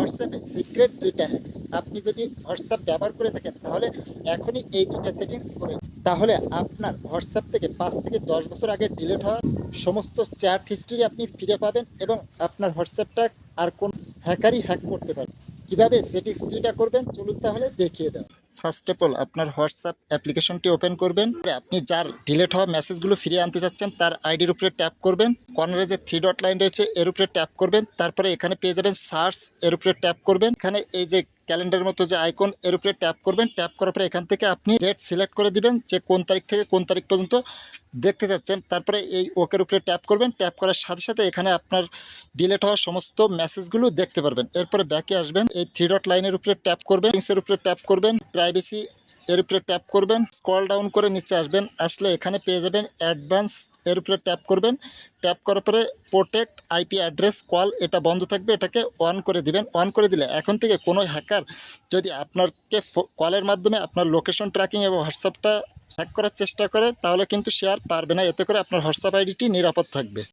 হোয়াটসঅ্যাপে সিক্রেট দুইটা হ্যাকস। আপনি যদি হোয়াটসঅ্যাপ ব্যবহার করে থাকেন তাহলে এখনই এই দুইটা সেটিংস করে নিন। তাহলে আপনার হোয়াটসঅ্যাপ থেকে 5 থেকে 10 বছর আগে ডিলিট হওয়া সমস্ত চ্যাট হিস্ট্রি আপনি ফিরে পাবেন এবং আপনার হোয়াটসঅ্যাপটা আর কোন হ্যাকারই হ্যাক করতে পারবে। কিভাবে সেটিংস দুইটা করবেন চলুন তাহলে দেখিয়ে দেন। ফার্স্ট অফ অল আপনার হোয়াটসঅ্যাপ অ্যাপ্লিকেশনটি ওপেন করবেন। আপনি যার ডিলিট হওয়া মেসেজগুলো ফিরিয়ে আনতে চাচ্ছেন তার আইডির উপরে ট্যাপ করবেন। কর্নারে যে 3 ডট লাইন রয়েছে এর উপরে ট্যাপ করবেন। তারপরে এখানে পেয়ে যাবেন সার্চ, এর উপরে ট্যাপ করবেন। এখানে এই যে ক্যালেন্ডারের মতো যে আইকন এর উপরে ট্যাপ করবেন। ট্যাপ করার পরে এখান থেকে আপনি ডেট সিলেক্ট করে দিবেন যে কোন তারিখ থেকে কোন তারিখ পর্যন্ত দেখতে চাচ্ছেন। তারপরে এই ওকের উপরে ট্যাপ করবেন। ট্যাপ করার সাথে সাথে এখানে আপনার ডিলিট হওয়া সমস্ত মেসেজগুলো দেখতে পারবেন। এরপরে ব্যাকে আসবেন, এই 3 ডট লাইনের উপরে ট্যাপ করবেন, এর উপরে ট্যাপ করবেন, প্রাইভেসি এর উপরে ট্যাপ করবেন, স্ক্রল ডাউন করে নিচে আসবেন। আসলে এখানে পেয়ে যাবেন অ্যাডভান্স, এর উপরে ট্যাপ করবেন। ট্যাপ করার পরে প্রোটেক্ট আইপি অ্যাড্রেস কল, এটা বন্ধ থাকবে, এটাকে অন করে দিবেন। অন করে দিলে এখন থেকে কোনো হ্যাকার যদি আপনাকে কলের মাধ্যমে আপনার লোকেশন ট্র্যাকিং এবং হোয়াটসঅ্যাপটা হ্যাক করার চেষ্টা করে তাহলে কিন্তু সে আর পারবে না। এতে করে আপনার হোয়াটসঅ্যাপ আইডিটি নিরাপদ থাকবে।